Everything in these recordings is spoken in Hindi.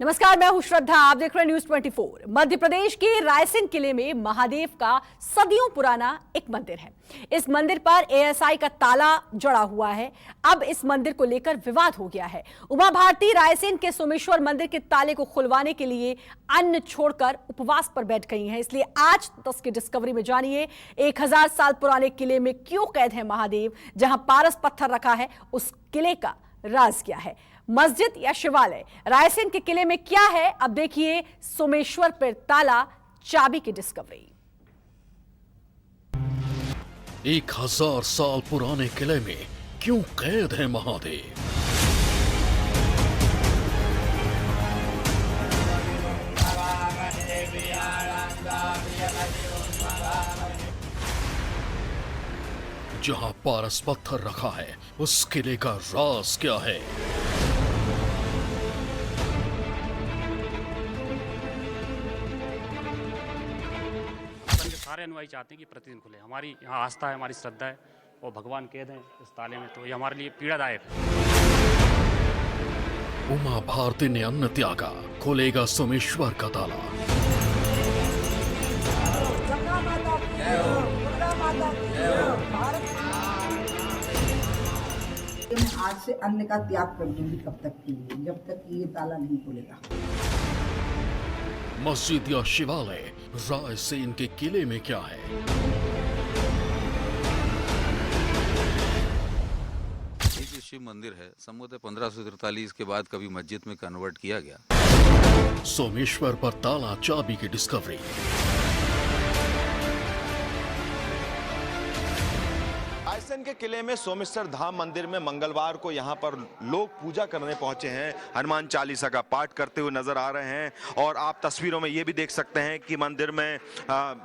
नमस्कार, मैं हूं श्रद्धा। आप देख रहे हैं न्यूज 24। मध्य प्रदेश के रायसेन किले में महादेव का सदियों पुराना एक मंदिर है। इस मंदिर पर एएसआई का ताला जड़ा हुआ है। अब इस मंदिर को लेकर विवाद हो गया है। उमा भारती रायसेन के सोमेश्वर मंदिर के ताले को खुलवाने के लिए अन्न छोड़कर उपवास पर बैठ गई हैं। इसलिए आज तक की डिस्कवरी में जानिए 1000 साल पुराने किले में क्यों कैद है महादेव। जहां पारस पत्थर रखा है, उस किले का राज क्या है? मस्जिद या शिवालय? रायसेन के किले में क्या है? अब देखिए सोमेश्वर पर ताला चाबी की डिस्कवरी। 1000 साल पुराने किले में क्यों कैद है महादेव? जहां पारस पत्थर रखा है, उस किले का राज क्या है? सारे अनुयायी चाहते हैं कि प्रतिदिन खुले। हमारी यहाँ आस्था है, हमारी श्रद्धा है और भगवान कैद हैं इस ताले में, तो ये हमारे लिए पीड़ादायक है। उमा भारती ने अन्न त्यागा, खुलेगा सोमेश्वर का ताला। मैं आज से अन्न का त्याग कर दूंगी कब तक के लिए, जब तक कि ये ताला नहीं खुलेगा। मस्जिद या शिवालय? रायसेन के किले में क्या है? ये जो शिव मंदिर है संभवतः 1543 के बाद कभी मस्जिद में कन्वर्ट किया गया। सोमेश्वर पर ताला चाबी की डिस्कवरी। रायसेन के किले में सोमेश्वर धाम मंदिर में मंगलवार को यहाँ पर लोग पूजा करने पहुंचे हैं। हनुमान चालीसा का पाठ करते हुए नजर आ रहे हैं और आप तस्वीरों में ये भी देख सकते हैं कि मंदिर में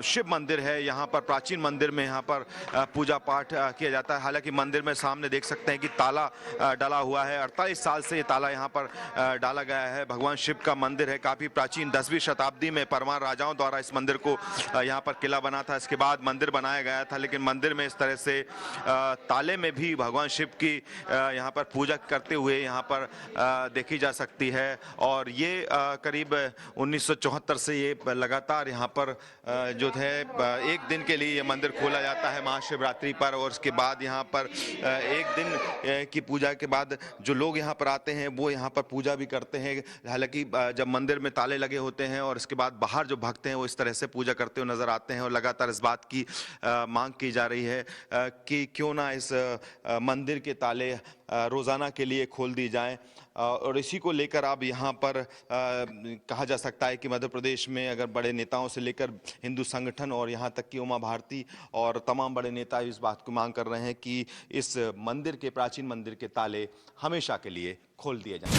शिव मंदिर है। यहाँ पर प्राचीन मंदिर में यहाँ पर पूजा पाठ किया जाता है। हालांकि मंदिर में सामने देख सकते हैं कि ताला डाला हुआ है। 48 साल से ये ताला यहाँ पर डाला गया है। भगवान शिव का मंदिर है, काफी प्राचीन। 10वीं शताब्दी में परमार राजाओं द्वारा इस मंदिर को यहाँ पर किला बना था। इसके बाद मंदिर बनाया गया था, लेकिन मंदिर में इस तरह से ताले में भी भगवान शिव की यहाँ पर पूजा करते हुए यहाँ पर देखी जा सकती है। और ये करीब 1974 से ये लगातार यहाँ पर जो है एक दिन के लिए ये मंदिर खोला जाता है महाशिवरात्रि पर। और उसके बाद यहाँ पर एक दिन की पूजा के बाद जो लोग यहाँ पर आते हैं वो यहाँ पर पूजा भी करते हैं। हालांकि जब मंदिर में ताले लगे होते हैं और इसके बाद बाहर जो भक्त हैं वो इस तरह से पूजा करते हुए नजर आते हैं। और लगातार इस बात की मांग की जा रही है कि क्यों ना इस मंदिर के ताले रोजाना के लिए खोल दी जाएं। और इसी को लेकर अब यहाँ पर कहा जा सकता है कि मध्य प्रदेश में अगर बड़े नेताओं से लेकर हिंदू संगठन और यहाँ तक कि उमा भारती और तमाम बड़े नेता इस बात को मांग कर रहे हैं कि इस मंदिर के, प्राचीन मंदिर के ताले हमेशा के लिए खोल दिए जाएं।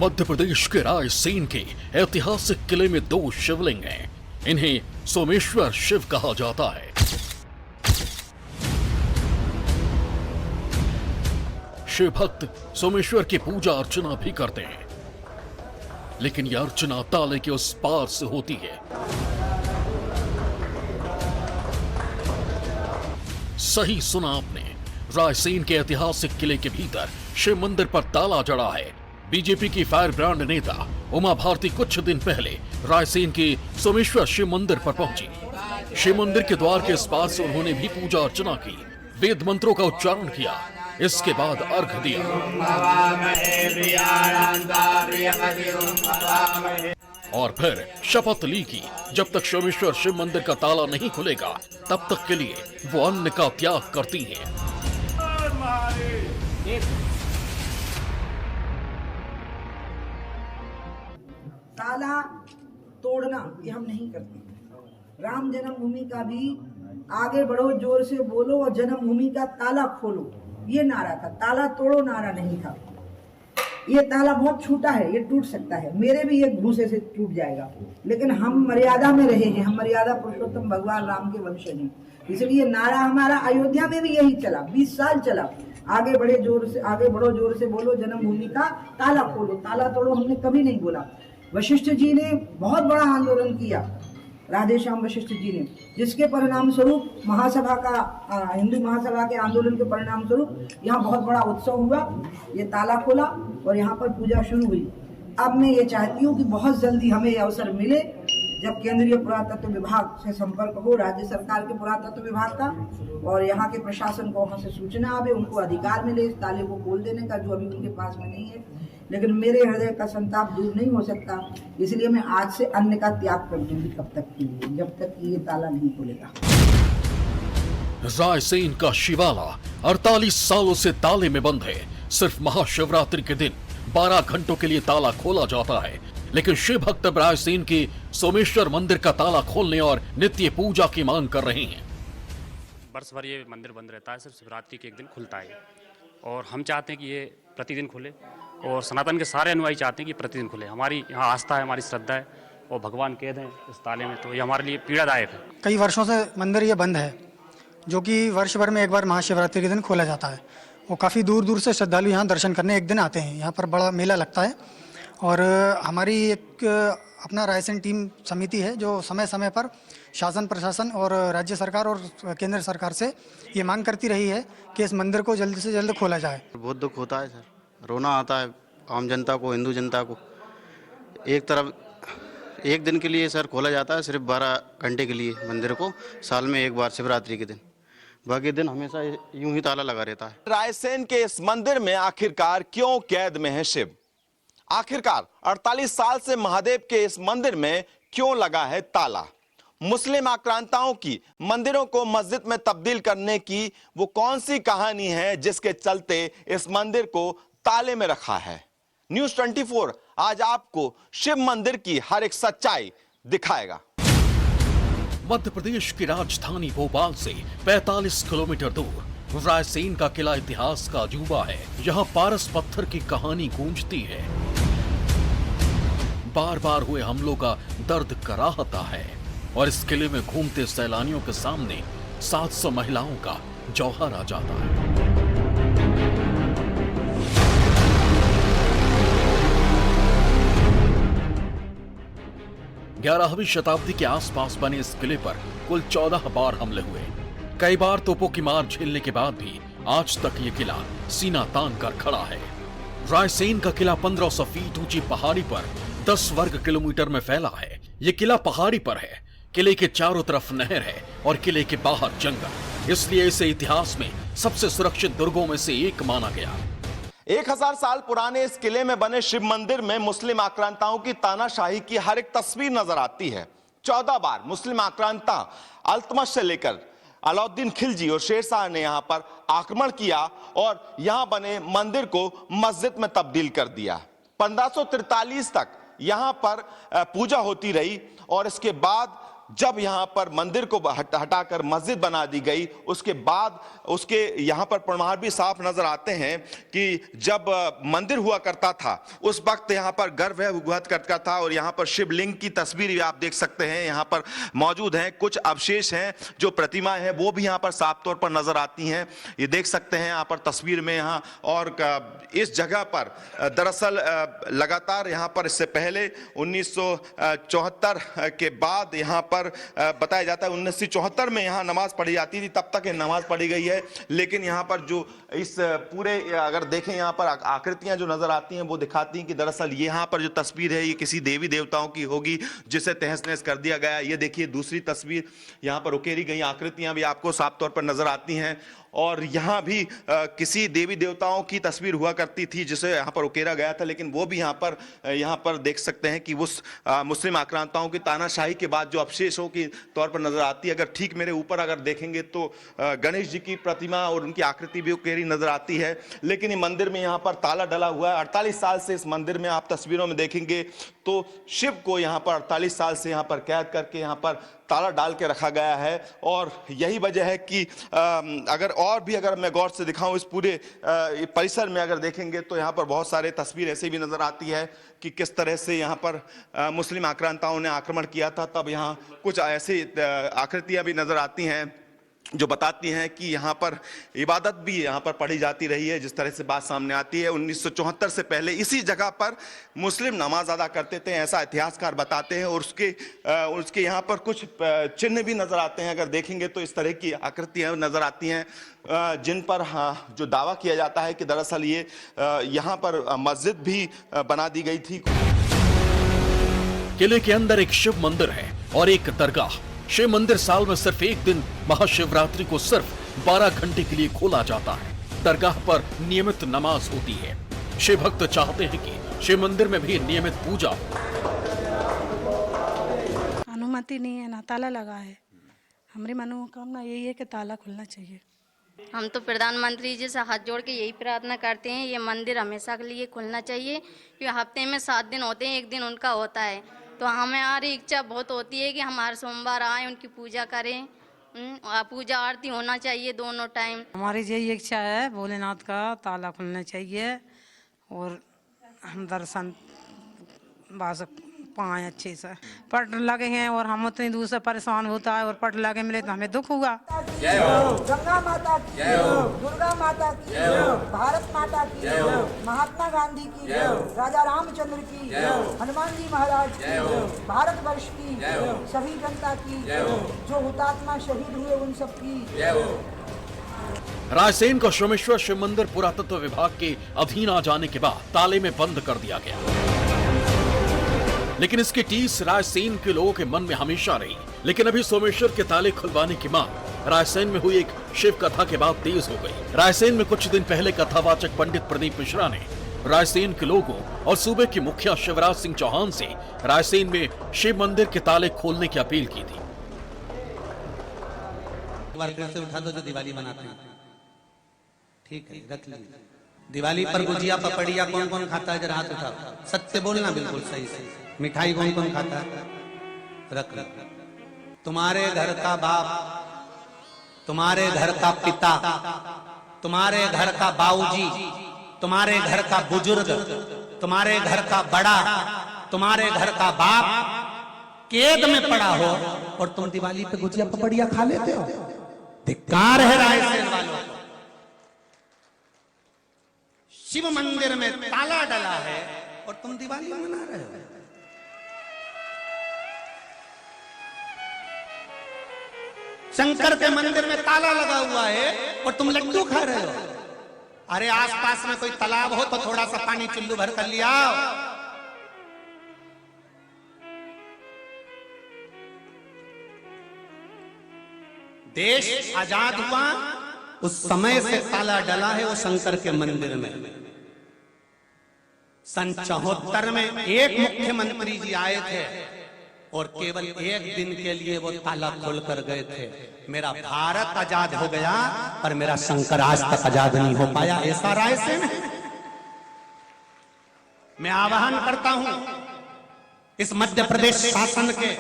मध्य प्रदेश के रायसेन के ऐतिहासिक किले में 2 शिवलिंग हैं। इन्हें सोमेश्वर शिव कहा जाता है। शिव भक्त सोमेश्वर की पूजा अर्चना भी करते हैं, लेकिन यह अर्चना ताले के उस पार से होती है। सही सुना आपने, रायसेन के ऐतिहासिक किले के भीतर शिव मंदिर पर ताला जड़ा है। बीजेपी की फायर ब्रांड नेता उमा भारती कुछ दिन पहले रायसेन के सोमेश्वर शिव मंदिर पर पहुंची। शिव मंदिर के द्वार के इस पार से उन्होंने भी पूजा अर्चना की, वेद मंत्रों का उच्चारण किया, इसके बाद अर्घ दिया और फिर शपथ ली कि जब तक सोमेश्वर शिव मंदिर का ताला नहीं खुलेगा तब तक के लिए वो अन्न का त्याग करती हैं। ताला तोड़ना ये हम नहीं करते। राम जन्मभूमि का भी आगे बढ़ो, जोर से बोलो और जन्मभूमि का ताला खोलो, ये नारा था। ताला तोड़ो नारा नहीं था। ये ताला बहुत छोटा है, ये टूट सकता है, मेरे भी एक घूसे से टूट जाएगा, लेकिन हम मर्यादा में रहे हैं। हम मर्यादा पुरुषोत्तम भगवान राम के वंश हैं, इसलिए नारा हमारा अयोध्या में भी यही चला, 20 साल चला। आगे बढ़ो जोर से बोलो, जन्मभूमि का ताला खोलो, ताला तोड़ो हमने कभी नहीं बोला। वशिष्ठ जी ने बहुत बड़ा आंदोलन किया, राधेश्याम वशिष्ठ जी ने, जिसके परिणाम स्वरूप महासभा का, हिंदू महासभा के आंदोलन के परिणाम स्वरूप यहाँ बहुत बड़ा उत्सव हुआ। ये ताला खोला और यहाँ पर पूजा शुरू हुई। अब मैं ये चाहती हूँ कि बहुत जल्दी हमें ये अवसर मिले जब केंद्रीय पुरातत्व विभाग से संपर्क हो, राज्य सरकार के पुरातत्व विभाग का, और यहाँ के प्रशासन को वहाँ से सूचना आवे, उनको अधिकार मिले इस ताले को खोल देने का, जो अभी उनके पास में नहीं है। लेकिन मेरे हृदय का संताप दूर नहीं हो सकता, इसलिए मैं आज से अन्न का त्याग कर दूंगी कब तक के लिए, जब तक कि ये ताला नहीं खुलेगा। रायसेन का शिवाला 48 सालों से ताले में बंद है। सिर्फ महाशिवरात्रि के दिन 12 घंटों के लिए ताला खोला जाता है, लेकिन शिव भक्त अब रायसेन के सोमेश्वर मंदिर का ताला खोलने और नित्य पूजा की मांग कर रहे हैं। वर्ष भर ये मंदिर बंद रहता है, सिर्फ शिवरात्रि के एक दिन खुलता है और हम चाहते हैं कि ये प्रतिदिन खुले और सनातन के सारे अनुयायी चाहते हैं कि प्रतिदिन खुले। हमारी यहाँ आस्था है, हमारी श्रद्धा है और भगवान कैद हैं इस ताले में, तो ये हमारे लिए पीड़ादायक है। कई वर्षों से मंदिर ये बंद है, जो कि वर्ष भर में एक बार महाशिवरात्रि के दिन खोला जाता है। वो काफ़ी दूर दूर से श्रद्धालु यहाँ दर्शन करने एक दिन आते हैं। यहाँ पर बड़ा मेला लगता है और हमारी एक अपना रायसेन टीम समिति है जो समय समय पर शासन प्रशासन और राज्य सरकार और केंद्र सरकार से ये मांग करती रही है कि इस मंदिर को जल्द से जल्द खोला जाए। बहुत दुख होता है सर, रोना आता है आम जनता को, हिंदू जनता को। एक तरफ एक दिन के लिए सर खोला जाता है, सिर्फ 12 घंटे के लिए मंदिर को, साल में एक बार शिवरात्रि के दिन, बाकी दिन हमेशा यूं ही ताला लगा रहता है। रायसेन के इस मंदिर में आखिरकार क्यों कैद में है शिव? आखिरकार 48 साल से महादेव के इस मंदिर में क्यों लगा है ताला? मुस्लिम आक्रांताओं की मंदिरों को मस्जिद में तब्दील करने की वो कौन सी कहानी है जिसके चलते इस मंदिर को ताले में रखा है? न्यूज़ 24 आज आपको शिव मंदिर की हर एक सच्चाई दिखाएगा। मध्य प्रदेश की राजधानी भोपाल से 45 किलोमीटर दूर रायसेन का किला इतिहास का अजूबा है। यहाँ पारस पत्थर की कहानी गूंजती है, बार बार हुए हमलों का दर्द कराहता है और इस किले में घूमते सैलानियों के सामने 700 महिलाओं का जौहर आ जाता है। 11वीं शताब्दी के आसपास बने इस किले पर कुल 14 बार हमले हुए। कई बार तोपों की मार झेलने के बाद भी आज तक ये किला सीना तान कर खड़ा है। रायसेन का किला 1500 फीट ऊंची पहाड़ी पर 10 वर्ग किलोमीटर में फैला है। ये किला पहाड़ी पर है, किले के चारों तरफ नहर है और किले के बाहर जंगल, इसलिए इसे इतिहास में सबसे सुरक्षित दुर्गों में से एक माना गया। 1000 साल पुराने इस किले में बने शिव मंदिर में मुस्लिम आक्रांताओं की तानाशाही की हर एक तस्वीर नजर आती है। 14 बार मुस्लिम आक्रांता अल्तमश से लेकर अलाउद्दीन खिलजी और शेरशाह ने यहां पर आक्रमण किया और यहां बने मंदिर को मस्जिद में तब्दील कर दिया। 1543 तक यहां पर पूजा होती रही और इसके बाद जब यहां पर मंदिर को हटाकर मस्जिद बना दी गई, उसके बाद उसके यहां पर प्रमाण भी साफ नजर आते हैं कि जब मंदिर हुआ करता था उस वक्त यहां पर गर्भ हुआ करता था और यहां पर शिवलिंग की तस्वीर भी आप देख सकते हैं यहां पर मौजूद हैं। कुछ अवशेष हैं, जो प्रतिमाएं हैं वो भी यहां पर साफ तौर पर नजर आती हैं, ये देख सकते हैं यहां पर तस्वीर में। यहां और इस जगह पर दरअसल लगातार यहां पर इससे पहले 1974 के बाद यहां पर बताया जाता है 1974 में यहां नमाज पढ़ी जाती थी, तब तक ये नमाज पढ़ी गई है। लेकिन यहां पर जो इस पूरे अगर देखें यहां पर आकृतियां जो नजर आती हैं वो दिखाती हैं कि दरअसल यहां पर जो तस्वीर है ये किसी देवी देवताओं की होगी जिसे तहस नहस कर दिया गया। ये देखिए दूसरी तस्वीर, यहां पर उकेरी गई आकृतियां भी आपको साफ तौर पर नजर आती हैं और यहां भी किसी देवी देवताओं की तस्वीर हुआ करती थी जिसे यहां पर उकेरा गया था, लेकिन वो भी यहां पर देख सकते हैं कि उस मुस्लिम आक्रांताओं की तानाशाही के बाद जो अवशेषों की तौर पर नजर आती है। अगर ठीक मेरे ऊपर अगर देखेंगे तो गणेश जी की प्रतिमा और उनकी आकृति भी उकेरी नजर आती है। लेकिन ये मंदिर में यहां पर ताला डला हुआ है। 48 साल से इस मंदिर में आप तस्वीरों में देखेंगे तो शिव को यहां पर 48 साल से यहां पर कैद करके यहां पर ताला डाल के रखा गया है और यही वजह है कि अगर मैं गौर से दिखाऊं इस पूरे परिसर में अगर देखेंगे तो यहाँ पर बहुत सारे तस्वीर ऐसे भी नजर आती है कि किस तरह से यहाँ पर मुस्लिम आक्रांताओं ने आक्रमण किया था। तब यहाँ कुछ ऐसी आकृतियां भी नजर आती हैं जो बताती हैं कि यहाँ पर इबादत भी यहाँ पर पढ़ी जाती रही है। जिस तरह से बात सामने आती है 1974 से पहले इसी जगह पर मुस्लिम नमाज अदा करते थे, ऐसा इतिहासकार बताते हैं। और उसके यहाँ पर कुछ चिन्ह भी नजर आते हैं, अगर देखेंगे तो इस तरह की आकृतियाँ नजर आती हैं जिन पर जो दावा किया जाता है कि दरअसल ये यहाँ पर मस्जिद भी बना दी गई थी। किले के अंदर एक शिव मंदिर है और एक दरगाह। शिव मंदिर साल में सिर्फ एक दिन महाशिवरात्रि को सिर्फ 12 घंटे के लिए खोला जाता है। दरगाह पर नियमित नमाज होती है। शिव भक्त चाहते हैं कि शिव मंदिर में भी नियमित पूजा हो। अनुमति नहीं है ना, ताला लगा है। हमारी मनोकामना यही है कि ताला खुलना चाहिए। हम तो प्रधानमंत्री जी से हाथ जोड़ के यही प्रार्थना करते हैं, ये मंदिर हमेशा के लिए खुलना चाहिए, क्योंकि हफ्ते में 7 दिन होते हैं, एक दिन उनका होता है। तो हमारी इच्छा बहुत होती है कि हम हर सोमवार आए, उनकी पूजा करें। पूजा आरती होना चाहिए दोनों टाइम। हमारी यही इच्छा है, भोलेनाथ का ताला खुलना चाहिए और हम दर्शन पाए अच्छे से। पट लगे हैं और हम उतनी दूर से परेशान होता है और पट लगे मिले तो हमें दुख हुआ। गंगा माता की, दुर्गा माता की, भारत माता की, महात्मा गांधी की, राजा रामचंद्र की, हनुमान जी महाराज की, भारत वर्ष की, सभी जनता की, जो हुतात्मा शहीद हुए उन सब की। रायसेन का सोमेश्वर शिव मंदिर पुरातत्व विभाग के अधीन आ जाने के बाद ताले में बंद कर दिया गया, लेकिन इसकी टीस रायसेन के लोगों के मन में हमेशा रही। लेकिन अभी सोमेश्वर के ताले खुलवाने की मांग रायसेन में हुई एक शिव कथा के बाद तेज हो गई। रायसेन में कुछ दिन पहले कथावाचक पंडित प्रदीप मिश्रा ने रायसेन के लोगों और सूबे के मुखिया शिवराज सिंह चौहान से रायसेन में शिव मंदिर के ताले खोलने की अपील की थी। से उठा दो जो दिवाली मनाते हैं, ठीक है, रख लीजिए। दिवाली पर गुजिया पपड़िया कौन कौन खाता है, जरा हाथ उठाओ। सत्य बोलना, बिल्कुल सही सही। मिठाई कौन कौन खाता है, रख लो। तुम्हारे घर का बाप, तुम्हारे घर का पिता, तुम्हारे घर का बाऊजी, तुम्हारे घर का बुजुर्ग, तुम्हारे घर का बड़ा, तुम्हारे घर का बाप कैद में पड़ा हो और तुम दिवाली पे गुजिया पपड़िया खा लेते हो। धिक्कार है रायसेन वालों। शिव मंदिर में ताला डला है और तुम दिवाली मना रहे हो। शंकर के मंदिर में ताला लगा हुआ है और तुम लड्डू खा रहे हो। अरे आसपास में कोई तालाब हो तो थोड़ा सा पानी चुल्लू भर कर लिया। देश आजाद हुआ उस समय से ताला डला है वो शंकर के मंदिर में। सन 74 में एक मुख्यमंत्री जी आए थे और केवल एक दिन के लिए वो ताला खोल कर गए थे। मेरा भारत आजाद हो गया पर मेरा शंकर आज तक आजाद नहीं हो पाया, ऐसा रायसेन है। मैं आह्वान करता हूं इस मध्य प्रदेश शासन के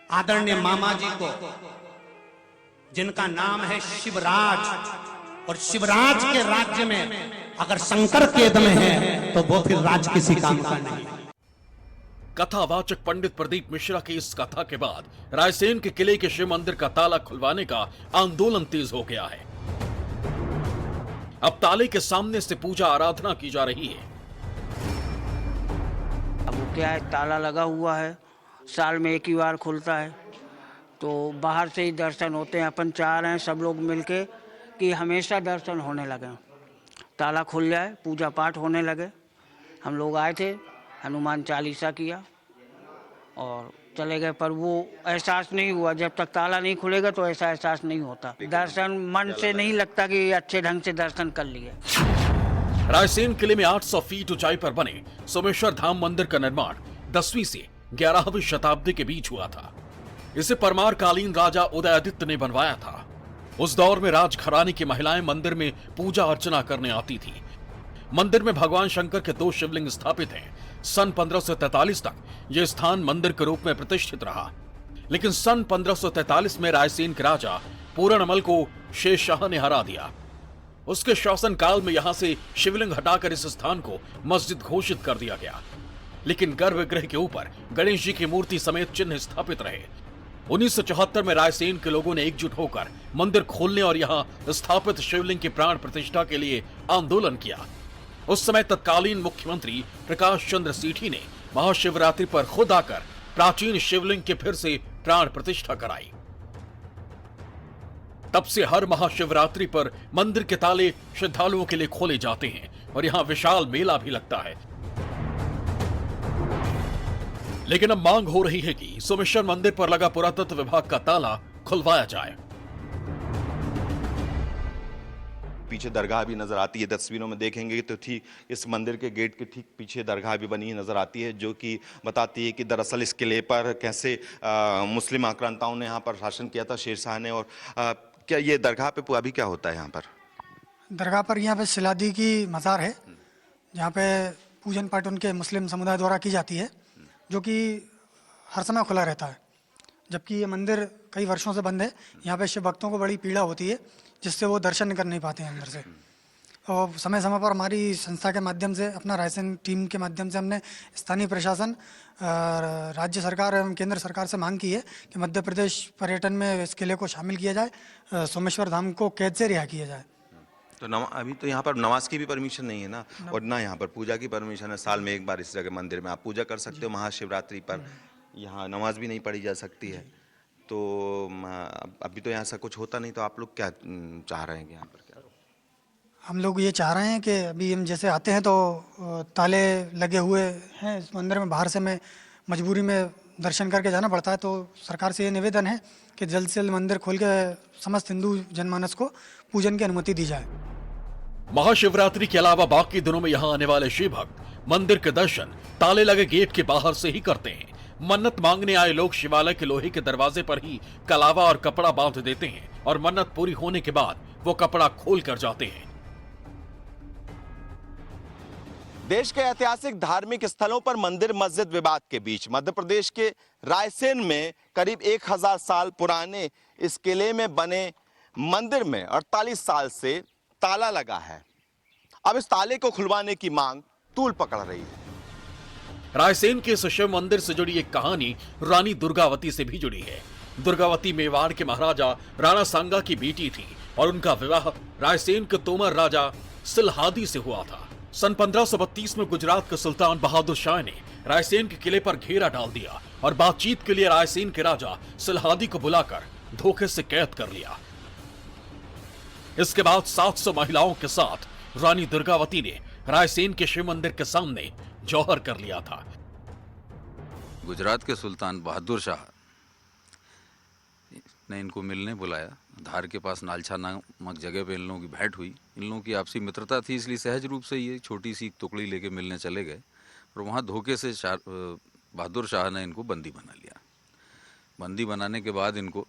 आदरणीय मामा जी को, जिनका नाम है शिवराज, और शिवराज के राज्य में अगर शंकर कैद में है तो वो फिर राज किसी काम का नहीं। कथावाचक पंडित प्रदीप मिश्रा की इस कथा के बाद रायसेन के किले के शिव मंदिर का ताला खुलवाने का आंदोलन तेज हो गया है। अब ताले के सामने से पूजा आराधना की जा रही है। अब वो क्या है, ताला लगा हुआ है, साल में एक ही बार खुलता है, तो बाहर से ही दर्शन होते हैं। अपन चाह रहे हैं सब लोग मिलके कि हमेशा दर्शन होने लगे, ताला खुल जाए, पूजा पाठ होने लगे। हम लोग आए थे, हनुमान चालीसा किया और चले गए, पर वो एहसास नहीं हुआ। जब तक ताला नहीं खुलेगा तो ऐसा एहसास नहीं होता। दर्शन मन से नहीं लगता कि अच्छे ढंग से दर्शन कर लिए। रायसेन किले में 800 फीट ऊंचाई पर बने सोमेश्वर धाम मंदिर का निर्माण 10वीं से 11वीं शताब्दी के बीच हुआ था। इसे परमार कालीन राजा उदयादित्य ने बनवाया था। उस दौर में राजघराने की महिलाएं मंदिर में पूजा अर्चना करने आती थी। मंदिर में भगवान शंकर के 2 शिवलिंग स्थापित हैं। सन 1543 तक यह स्थान मंदिर के रूप में प्रतिष्ठित रहा, लेकिन सन 1543 में रायसेन के राजा पूरणमल को शेरशाह ने हरा दिया। उसके शासन काल में यहां से शिवलिंग हटाकर इस स्थान को मस्जिद घोषित कर दिया गया, लेकिन गर्भगृह के ऊपर गणेश जी की मूर्ति समेत चिन्ह स्थापित रहे। 1974 में रायसेन के लोगों ने एकजुट होकर मंदिर खोलने और यहां स्थापित शिवलिंग की प्राण प्रतिष्ठा के लिए आंदोलन किया। उस समय तत्कालीन मुख्यमंत्री प्रकाश चंद्र सीठी ने महाशिवरात्रि पर खुद आकर प्राचीन शिवलिंग की फिर से प्राण प्रतिष्ठा कराई। तब से हर महाशिवरात्रि पर मंदिर के ताले श्रद्धालुओं के लिए खोले जाते हैं और यहां विशाल मेला भी लगता है। लेकिन अब मांग हो रही है कि सोमेश्वर मंदिर पर लगा पुरातत्व विभाग का ताला खुलवाया जाए। पीछे दरगाह भी नजर आती है, तस्वीरों में देखेंगे तो ठीक इस मंदिर के गेट के ठीक पीछे दरगाह भी बनी नजर आती है, जो कि बताती है कि दरअसल इस किले पर कैसे मुस्लिम आक्रांताओं ने यहाँ पर शासन किया था, शेरशाह ने। और क्या ये दरगाह पे अभी क्या होता है यहाँ पर? दरगाह पर यहाँ पे सिलादी की मज़ार है, जहाँ पे पूजन पाठ उनके मुस्लिम समुदाय द्वारा की जाती है, जो कि हर समय खुला रहता है। जबकि ये मंदिर कई वर्षों से बंद है। यहाँ पे शिव भक्तों को बड़ी पीड़ा होती है, जिससे वो दर्शन कर नहीं पाते हैं अंदर से। और समय समय पर हमारी संस्था के माध्यम से, अपना रायसेन टीम के माध्यम से हमने स्थानीय प्रशासन, राज्य सरकार एवं केंद्र सरकार से मांग की है कि मध्य प्रदेश पर्यटन में इस किले को शामिल किया जाए, सोमेश्वर धाम को कैद से रिहा किया जाए। तो अभी तो यहाँ पर नमाज की भी परमिशन नहीं है ना, और ना यहाँ पर पूजा की परमिशन है। साल में एक बार इस जगह मंदिर में आप पूजा कर सकते हो, महाशिवरात्रि पर यहाँ नमाज भी नहीं पढ़ी जा सकती है। तो अभी तो यहाँ से कुछ होता नहीं, तो आप लोग क्या चाह रहे हैं यहाँ पर? क्या हम लोग ये चाह रहे हैं कि अभी हम जैसे आते हैं तो ताले लगे हुए हैं इस मंदिर में, बाहर से मैं मजबूरी में दर्शन करके जाना पड़ता है। तो सरकार से ये निवेदन है कि जल्द से जल्द मंदिर खोल के समस्त हिंदू जनमानस को पूजन की अनुमति दी जाए। महाशिवरात्रि के अलावा बाकी दिनों में यहाँ आने वाले शिव भक्त मंदिर के दर्शन ताले लगे गेट के बाहर से ही करते हैं। मन्नत मांगने आए लोग शिवालय के लोहे के दरवाजे पर ही कलावा और कपड़ा बांध देते हैं और मन्नत पूरी होने के बाद वो कपड़ा खोल कर जाते हैं। देश के ऐतिहासिक धार्मिक स्थलों पर मंदिर मस्जिद विवाद के बीच मध्य प्रदेश के रायसेन में करीब 1000 साल पुराने इस किले में बने मंदिर में 48 साल से ताला लगा है। अब इस ताले को खुलवाने की मांग तूल पकड़ रही है। रायसेन के इस शिव मंदिर से जुड़ी एक कहानी रानी दुर्गावती से भी जुड़ी है। दुर्गावती मेवाड़ के महाराजा राणा सांगा की बेटी थी और उनका विवाह रायसेन के तोमर राजा सिलहादी से हुआ था। सन 1532 में गुजरात के सुल्तान बहादुर शाह ने रायसेन के किले पर घेरा डाल दिया और बातचीत के लिए रायसेन के राजा सिलहादी को बुलाकर धोखे से कैद कर लिया। इसके बाद 700 महिलाओं के साथ रानी दुर्गावती ने रायसेन के शिव मंदिर के सामने जौहर कर लिया था। गुजरात के सुल्तान बहादुर शाह ने इनको मिलने बुलाया। धार के पास नालछा नामक जगह पे इन लोगों की भेंट हुई। इन लोगों की आपसी मित्रता थी, इसलिए सहज रूप से ये छोटी सी टुकड़ी लेके मिलने चले गए और वहाँ धोखे से बहादुर शाह ने इनको बंदी बना लिया। बंदी बनाने के बाद इनको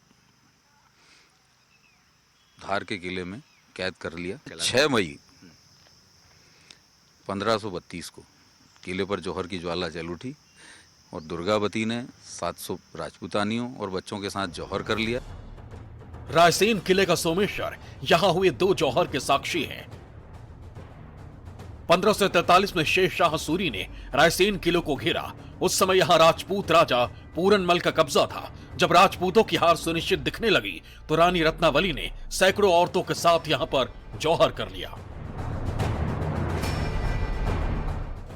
धार के किले में कैद कर लिया। 6 मई 1532 को किले पर जौहर की ज्वाला जल उठी और दुर्गावती ने 700 राजपूतानियों और बच्चों के साथ जौहर कर लिया। रायसेन किले का सोमेश्वर यहाँ हुए 2 जौहर के साक्षी हैं। 1543 में शेरशाह सूरी ने रायसेन किले को घेरा। उस समय यहाँ राजपूत राजा पूरनमल का कब्जा था। जब राजपूतों की हार सुनिश्चित दिखने लगी तो रानी रत्नावली ने सैकड़ों औरतों के साथ यहाँ पर जौहर कर लिया।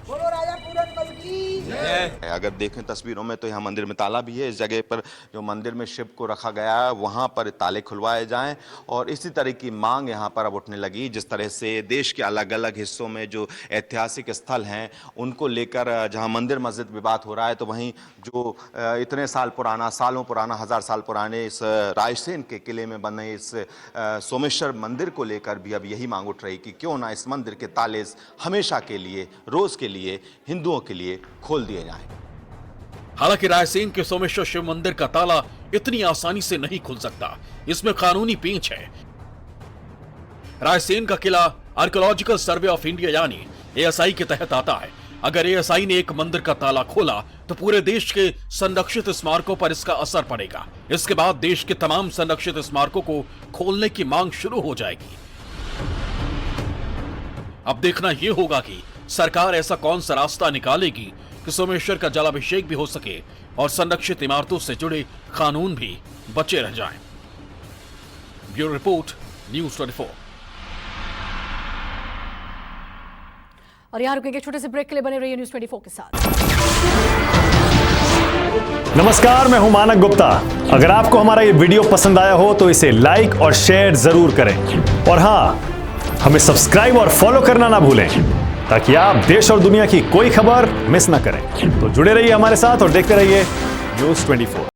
बोलो राजा पूरनमल की जय। अगर देखें तस्वीरों में तो यहाँ मंदिर में ताला भी है। इस जगह पर जो मंदिर में शिव को रखा गया है वहाँ पर ताले खुलवाए जाएं और इसी तरह की मांग यहाँ पर अब उठने लगी। जिस तरह से देश के अलग अलग हिस्सों में जो ऐतिहासिक स्थल हैं उनको लेकर जहाँ मंदिर मस्जिद विवाद हो रहा है, तो वहीं जो इतने साल पुराना, सालों पुराना, 1000 साल पुराने इस रायसेन के किले में बने इस सोमेश्वर मंदिर को लेकर भी अब यही मांग उठ रही कि क्यों ना इस मंदिर के ताले हमेशा के लिए, रोज के लिए, हिंदुओं के लिए खोल दिए जाएं। हालांकि रायसेन के सोमेश्वर शिव मंदिर का ताला इतनी आसानी से नहीं खुल सकता, इसमें कानूनी पेंच है। रायसेन का किला आर्कियोलॉजिकल सर्वे ऑफ इंडिया यानी एएसआई के तहत आता है। अगर एएसआई ने एक मंदिर का ताला खोला तो पूरे देश के संरक्षित स्मारकों पर इसका असर पड़ेगा। इसके बाद देश के तमाम संरक्षित स्मारकों को खोलने की मांग शुरू हो जाएगी। अब देखना यह होगा कि सरकार ऐसा कौन सा रास्ता निकालेगी कि सोमेश्वर का जलाभिषेक भी हो सके और संरक्षित इमारतों से जुड़े कानून भी बचे रह जाएं। Bureau report, news 24। और यहां रुकेंगे छोटे से ब्रेक के लिए। बने रहिए न्यूज़ 24 के साथ। नमस्कार, मैं हूं मानक गुप्ता। अगर आपको हमारा ये वीडियो पसंद आया हो तो इसे लाइक और शेयर जरूर करें और हां, हमें सब्सक्राइब और फॉलो करना ना भूलें। ताकि आप देश और दुनिया की कोई खबर मिस ना करें। तो जुड़े रहिए हमारे साथ और देखते रहिए News 24।